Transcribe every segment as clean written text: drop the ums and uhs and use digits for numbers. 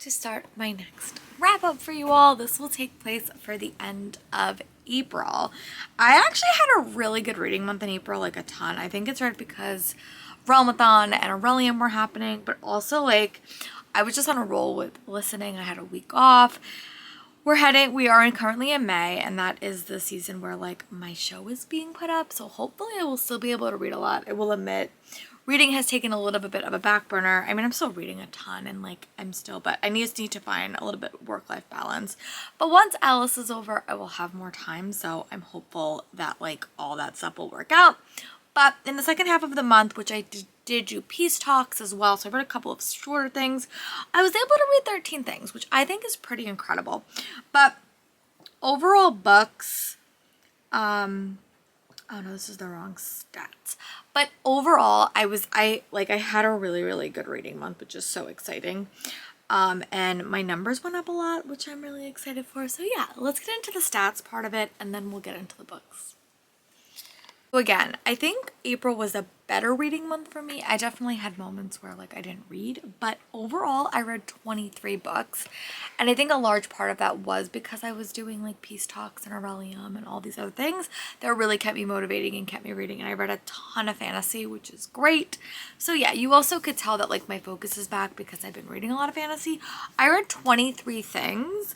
to start my next wrap up for you all. This will take place for the end of April. I actually had a really good reading month in April, like a ton. I think it's right because Ramadan and Aurelian were happening, but also like I was just on a roll with listening. I had a week off. We are currently in May, and that is the season where like my show is being put up. So hopefully I will still be able to read a lot. I will admit reading has taken a little bit of a back burner. I mean, I'm still reading a ton and like but I just need to find a little bit of work-life balance. But once Alice is over, I will have more time. So I'm hopeful that like all that stuff will work out. But in the second half of the month, which I did do peace talks as well, so I read a couple of shorter things. I was able to read 13 things, which I think is pretty incredible. But overall books, oh no, this is the wrong stats. But overall, I had a really good reading month, which is so exciting. And my numbers went up a lot, which I'm really excited for. So yeah, let's get into the stats part of it, and then we'll get into the books. So again, I think April was a better reading month for me. I definitely had moments where like I didn't read, but overall I read 23 books. And I think a large part of that was because I was doing like peace talks and Aurelium and all these other things that really kept me motivating and kept me reading. And I read a ton of fantasy, which is great. So yeah, you also could tell that like my focus is back because I've been reading a lot of fantasy. I read 23 things.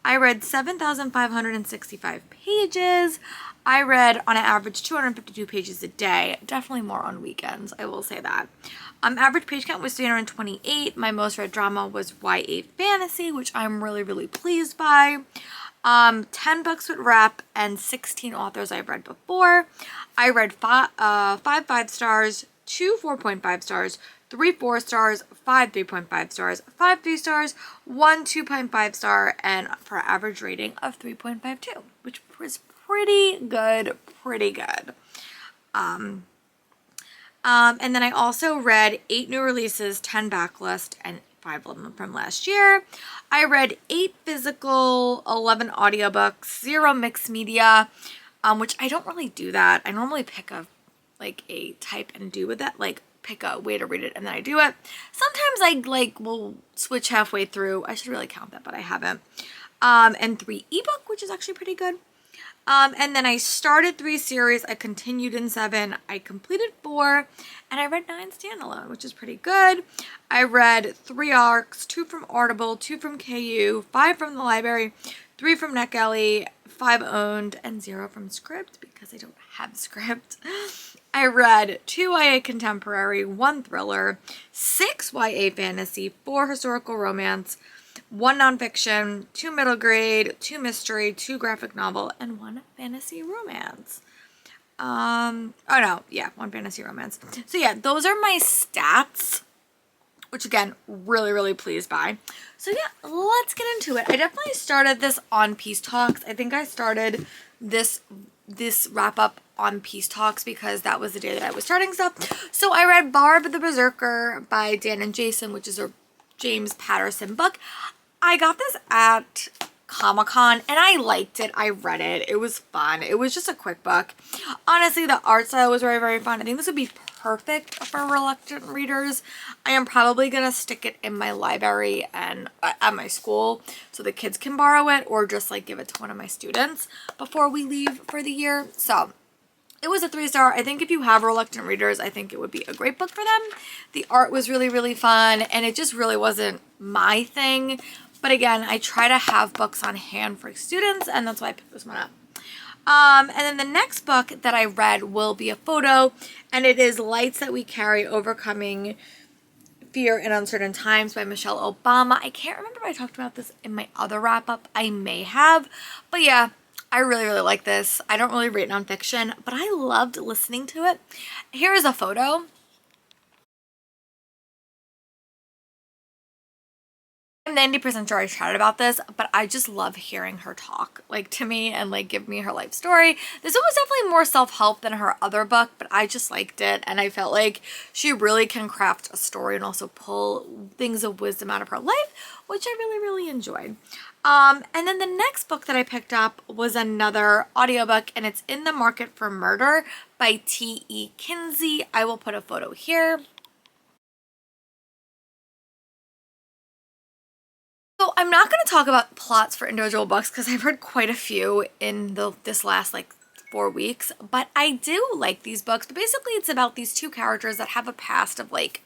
I read 7,565 pages. I read on an average 252 pages a day, definitely more on weekends, I will say that. Average page count was 328. My most read drama was YA fantasy, which I'm really pleased by. 10 books with rep and 16 authors I've read before. I read five 5 stars, 2 4.5 stars, 3 4 stars, 5 3.5 stars, 5 3 stars, 1 2.5 star, and for average rating of 3.52, which was pretty good. And then I also read 8 new releases, 10 backlist, and 5 of them from last year. I read 8 physical, 11 audiobooks, 0 mixed media, which I don't really do that. I normally pick a type and do with that, like pick a way to read it and then I do it. Sometimes I will switch halfway through. I should really count that, but I haven't. And 3 ebook, which is actually pretty good. And then I started 3 series. I continued in 7. I completed 4, and I read 9 standalone, which is pretty good. I read 3 arcs, 2 from Audible, 2 from KU, 5 from the library, 3 from NetGalley, 5 owned, and 0 from Script because I don't have Script. I read 2 YA contemporary, 1 thriller, 6 YA fantasy, 4 historical romance, 1 nonfiction, 2 middle grade, 2 mystery, 2 graphic novel, and 1 fantasy romance. 1 fantasy romance. So yeah, those are my stats, which again, really pleased by. So yeah, let's get into it. I definitely started this on Peace Talks. I think I started this wrap up on Peace Talks because that was the day that I was starting stuff. So I read Barb the Berserker by Dan and Jason, which is a James Patterson book. I got this at Comic-Con and I liked it. I read it. It was fun. It was just a quick book. Honestly, the art style was very fun. I think this would be perfect for reluctant readers. I am probably going to stick it in my library and at my school so the kids can borrow it or just like give it to one of my students before we leave for the year. So it was a 3-star. I think if you have reluctant readers, I think it would be a great book for them. The art was really fun and it just really wasn't my thing. But again, I try to have books on hand for students and that's why I picked this one up. And then the next book that I read will be a photo, and it is Lights That We Carry, Overcoming Fear in Uncertain Times by Michelle Obama. I can't remember if I talked about this in my other wrap-up. I may have. But yeah, I really like this. I don't really read nonfiction, but I loved listening to it. Here is a photo. I'm 90% sure I chatted about this, but I just love hearing her talk like to me and like give me her life story. This one was definitely more self-help than her other book, but I just liked it and I felt like she really can craft a story and also pull things of wisdom out of her life, which I really enjoyed. And then the next book that I picked up was another audiobook, and it's In the Market for Murder by T.E. Kinsey. I will put a photo here. So I'm not going to talk about plots for individual books because I've read quite a few in this last like 4 weeks, but I do like these books. But basically it's about these two characters that have a past of like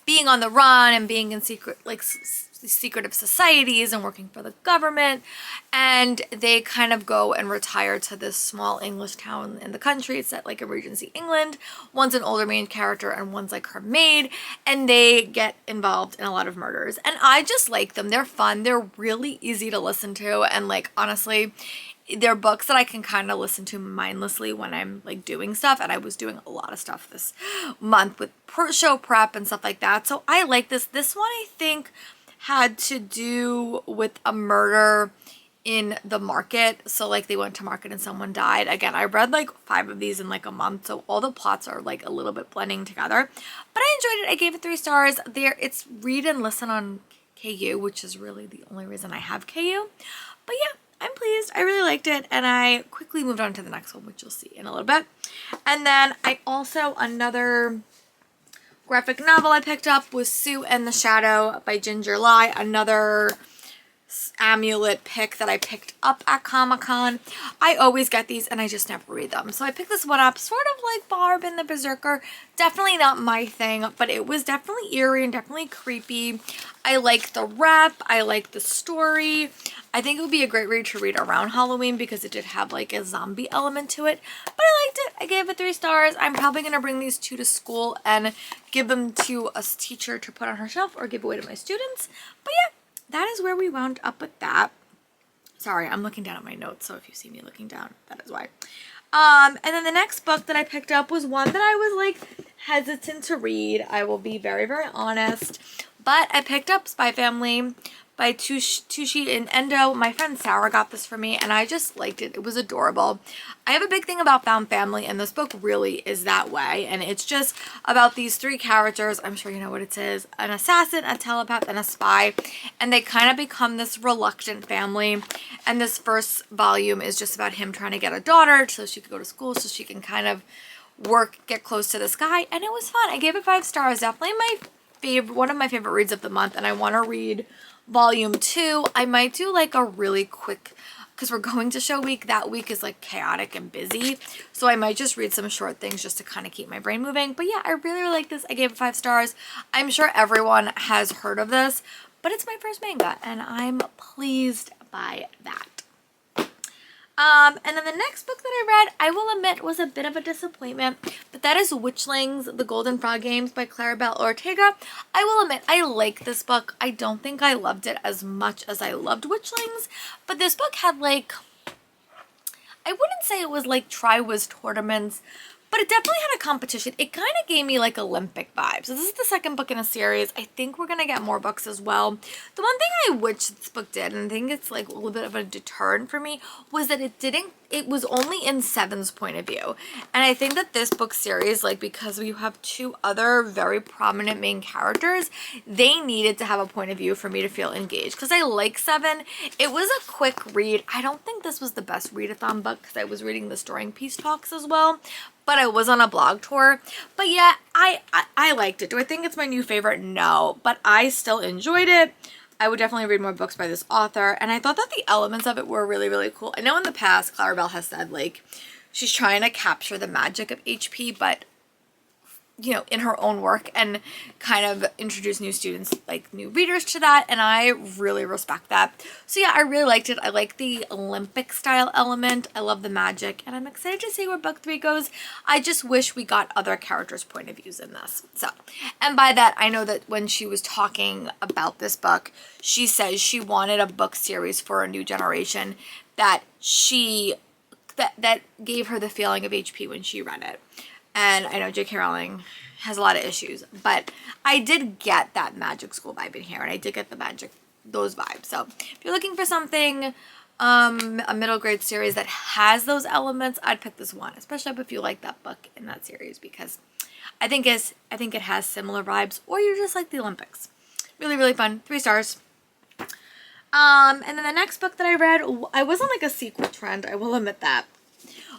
being on the run and being in secretive societies and working for the government, and they kind of go and retire to this small English town in the country. It's set like in Regency, England. One's an older main character and one's like her maid, and they get involved in a lot of murders, and I just like them. They're fun, they're really easy to listen to, and like honestly they're books that I can kind of listen to mindlessly when I'm like doing stuff, and I was doing a lot of stuff this month with show prep and stuff like that, so I like this. This one I think had to do with a murder in the market, so like they went to market and someone died. Again, I read like 5 of these in like a month, so all the plots are like a little bit blending together, but I enjoyed it. I gave it 3 stars. It's read and listen on KU, which is really the only reason I have KU, but yeah, I'm pleased. I really liked it, and I quickly moved on to the next one, which you'll see in a little bit. And then I also, another graphic novel I picked up was Sue and the Shadow by Ginger Lai, another amulet pick that I picked up at Comic-Con. I always get these and I just never read them, so I picked this one up, sort of like Barb and the Berserker. Definitely not my thing, but it was definitely eerie and definitely creepy. I like the wrap, I like the story. I think it would be a great read to read around Halloween because it did have like a zombie element to it, but I liked it. I gave it 3 stars. I'm probably going to bring these 2 to school and give them to a teacher to put on her shelf or give away to my students. But yeah, that is where we wound up with that. Sorry, I'm looking down at my notes, so if you see me looking down, that is why. And then the next book that I picked up was one that I was like hesitant to read. I will be very, very honest. But I picked up Spy Family by Tushi and Endo. My friend Sarah got this for me and I just liked it. It was adorable. I have a big thing about found family, and this book really is that way, and it's just about these 3 characters. I'm sure you know what it is: an assassin, a telepath, and a spy, and they kind of become this reluctant family. And this first volume is just about him trying to get a daughter so she could go to school, so she can kind of get close to this guy, and it was fun. I gave it 5 stars. Definitely one of my favorite reads of the month, and I want to read volume 2. I might do like a really quick, because we're going to show week. That week is like chaotic and busy, so I might just read some short things just to kind of keep my brain moving. But yeah, I really, really like this. I gave it 5 stars. I'm sure everyone has heard of this, but it's my first manga and I'm pleased by that. And then the next book that I read, I will admit, was a bit of a disappointment, but that is Witchlings, The Golden Frog Games by Claribel Ortega. I will admit, I like this book. I don't think I loved it as much as I loved Witchlings, but this book had like, I wouldn't say it was like Triwizard Tournaments, but it definitely had a competition. It kind of gave me like Olympic vibes. So this is the second book in a series. I think we're going to get more books as well. The one thing I wish this book did, and I think it's like a little bit of a deterrent for me, was that it was only in Seven's point of view. And I think that this book series, like, because we have 2 other very prominent main characters, they needed to have a point of view for me to feel engaged. Because I like Seven. It was a quick read. I don't think this was the best readathon book because I was reading the Storing Peace Talks as well, but I was on a blog tour. But yeah, I liked it. Do I think it's my new favorite? No, but I still enjoyed it. I would definitely read more books by this author, and I thought that the elements of it were really, really cool. I know in the past Claribel has said like she's trying to capture the magic of HP, but you know, in her own work, and kind of introduce new students, like new readers to that, and I really respect that. So yeah, I really liked it. I like the Olympic style element. I love the magic, and I'm excited to see where book 3 goes. I just wish we got other characters' point of views in this. So, and by that, I know that when she was talking about this book, she says she wanted a book series for a new generation that that gave her the feeling of HP when she read it. And I know J.K. Rowling has a lot of issues, but I did get that magic school vibe in here, and I did get those vibes. So if you're looking for something, a middle grade series that has those elements, I'd pick this one, especially if you like that book in that series, because I think it has similar vibes, or you just like the Olympics. Really, really fun. 3 stars. And then the next book that I read, I was on like a sequel trend, I will admit that,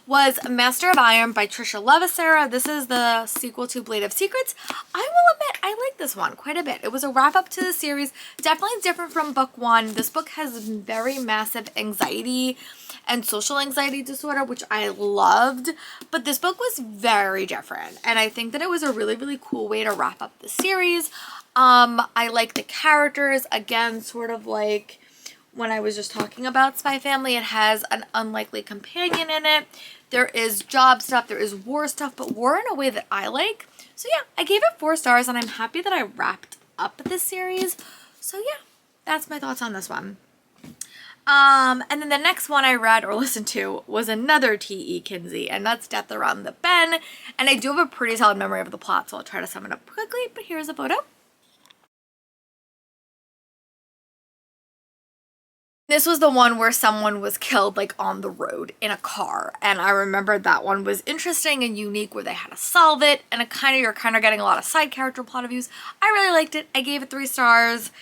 was Master of Iron by Trisha Levisera. This is the sequel to Blade of Secrets. I will admit, I like this one quite a bit. It was a wrap up to the series. Definitely different from book one. This book has very massive anxiety and social anxiety disorder, which I loved. But this book was very different. And I think that it was a really, really cool way to wrap up the series. I like the characters. Again, sort of like when I was just talking about Spy Family, it has an unlikely companion in it. There is job stuff, there is war stuff, but war in a way that I like. So yeah, I gave it 4 stars and I'm happy that I wrapped up this series. So yeah, that's my thoughts on this one. And then the next one I read or listened to was another T.E. Kinsey, and that's Death Around the Bend. And I do have a pretty solid memory of the plot, so I'll try to sum it up quickly, but here's a photo. This was the one where someone was killed like on the road in a car, and I remember that one was interesting and unique where they had to solve it, and you're kind of getting a lot of side character plot of views. I really liked it. I gave it 3 stars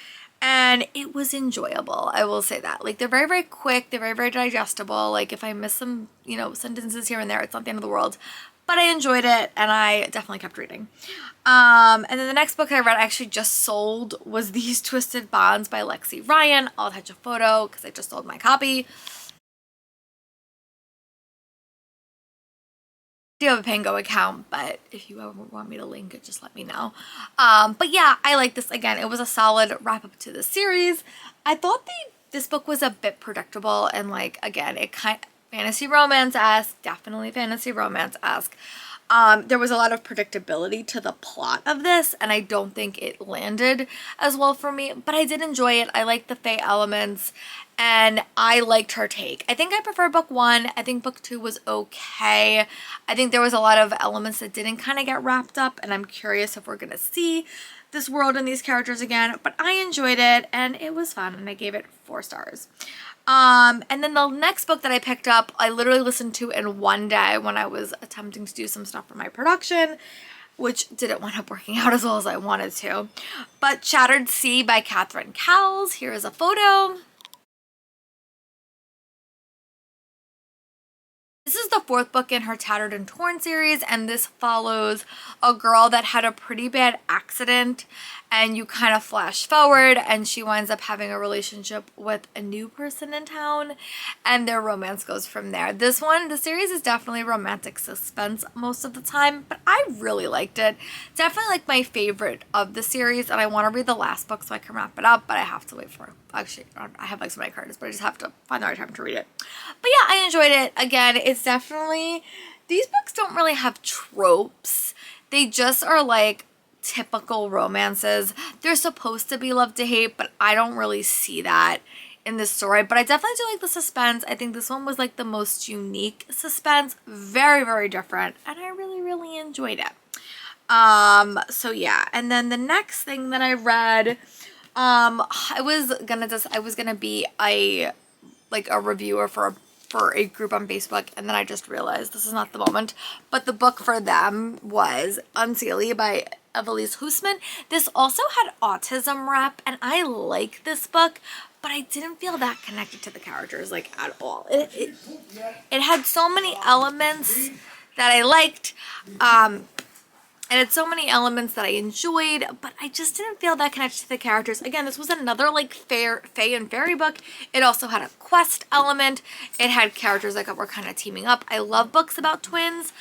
and it was enjoyable. I will say that. Like, they're very, very quick. They're very, very digestible. Like, if I miss some, you know, sentences here and there, it's not the end of the world. But I enjoyed it and I definitely kept reading. And then the next book I read I actually just sold was These Twisted Bonds by Lexi Ryan. I'll attach a photo because I just sold my copy. I do have a Pango account, but if you ever want me to link it, just let me know. But yeah, I like this. Again, it was a solid wrap up to the series. I thought this book was a bit predictable and, like, again, it kind of fantasy romance-esque, definitely fantasy romance-esque. There was a lot of predictability to the plot of this, and I don't think it landed as well for me, but I did enjoy it. I liked the Fae elements, and I liked her take. I think I prefer book 1. I think book 2 was okay. I think there was a lot of elements that didn't kind of get wrapped up, and I'm curious if we're going to see this world and these characters again, but I enjoyed it, and it was fun, and I gave it 4 stars. And then the next book that I picked up, I literally listened to in one day when I was attempting to do some stuff for my production, which didn't wind up working out as well as I wanted to. But Shattered Sea by Catherine Cowles. Here is a photo. This is the 4th book in her Tattered and Torn series, and this follows a girl that had a pretty bad accident, and you kind of flash forward and she winds up having a relationship with a new person in town, and their romance goes from there. The series is definitely romantic suspense most of the time, but I really liked it. Definitely like my favorite of the series, and I want to read the last book so I can wrap it up, but I have to wait for it. Actually, I have like so many cards, but I just have to find the right time to read it. But yeah, I enjoyed it. Again, it's definitely, these books don't really have tropes. They just are like typical romances. They're supposed to be love to hate, but I don't really see that in this story. But I definitely do like the suspense. I think this one was like the most unique suspense. Very, very different. And I really, really enjoyed it. So yeah. And then the next thing that I read, I was gonna be a reviewer for a group on Facebook, and then I just realized this is not the moment. But the book for them was Unseelie by Evelise Huisman. This also had autism rep, and I like this book, but I didn't feel that connected to the characters like at all. It had so many elements that I liked. And it's so many elements that I enjoyed, but I just didn't feel that connected to the characters. Again, this was another like fae and fairy book. It also had a quest element. It had characters that were kind of teaming up. I love books about twins,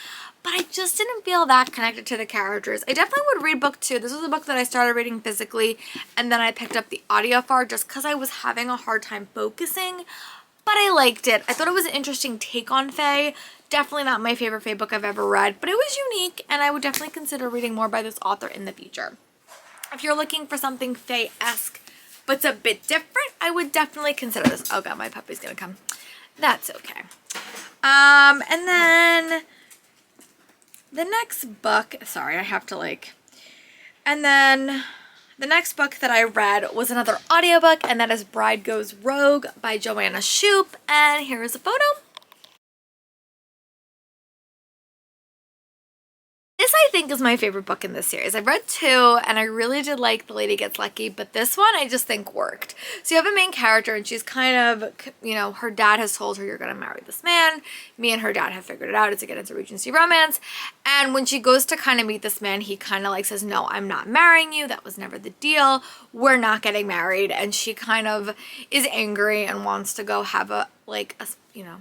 but I just didn't feel that connected to the characters. I definitely would read book 2. This was a book that I started reading physically, and then I picked up the audio file just because I was having a hard time focusing, but I liked it. I thought it was an interesting take on fae. Definitely not my favorite fae book I've ever read, but it was unique, and I would definitely consider reading more by this author in the future. If you're looking for something fae-esque, but it's a bit different, I would definitely consider this. Oh god, my puppy's gonna come. That's okay. And then the next book, sorry, I have to like, and then the next book that I read was another audiobook, and that is Bride Goes Rogue by Joanna Shupe, and here is a photo. This, I think, is my favorite book in this series. I've read 2, and I really did like The Lady Gets Lucky, but this one I just think worked. So you have a main character, and she's kind of, you know, her dad has told her, you're going to marry this man. Me and her dad have figured it out. It's, again, it's a Regency romance. And when she goes to kind of meet this man, he kind of like says, no, I'm not marrying you. That was never the deal. We're not getting married. And she kind of is angry and wants to go have a, like, a, you know,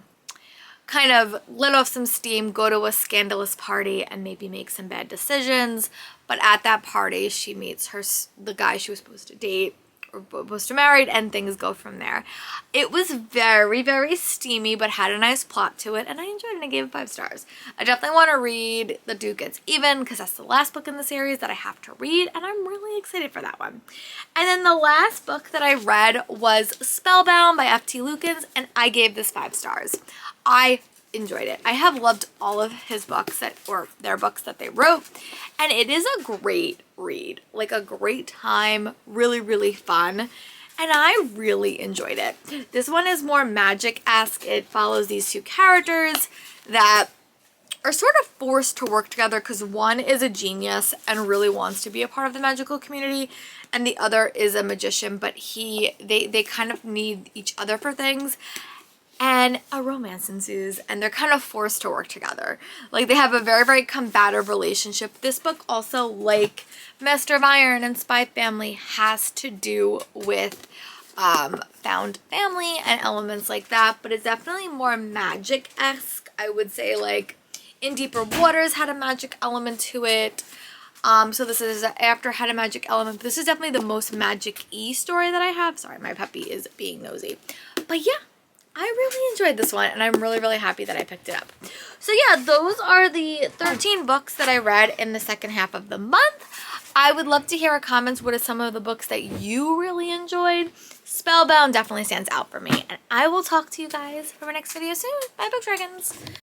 kind of let off some steam, go to a scandalous party, and maybe make some bad decisions. But at that party, she meets the guy she was supposed to date or supposed to marry, and things go from there. It was very, very steamy, but had a nice plot to it, and I enjoyed it, and I gave it 5 stars. I definitely want to read The Duke Gets Even, because that's the last book in the series that I have to read, and I'm really excited for that one. And then the last book that I read was Spellbound by F.T. Lukens, and I gave this 5 stars. I enjoyed it. I have loved all of his books or their books that they wrote, and it is a great read, like a great time, really, really fun, and I really enjoyed it. This one is more magic-esque. It follows these 2 characters that are sort of forced to work together because one is a genius and really wants to be a part of the magical community, and the other is a magician, but they kind of need each other for things. And a romance ensues, and they're kind of forced to work together. Like, they have a very, very combative relationship. This book also, like Master of Iron and Spy Family, has to do with found family and elements like that, but it's definitely more magic-esque. I would say, like, In Deeper Waters had a magic element to it. So this is after had a magic element. This is definitely the most magic-y story that I have. Sorry, my puppy is being nosy. But yeah, I really enjoyed this one, and I'm really, really happy that I picked it up. So yeah, those are the 13 books that I read in the second half of the month. I would love to hear your comments. What are some of the books that you really enjoyed? Spellbound definitely stands out for me, and I will talk to you guys for my next video soon. Bye, Book Dragons!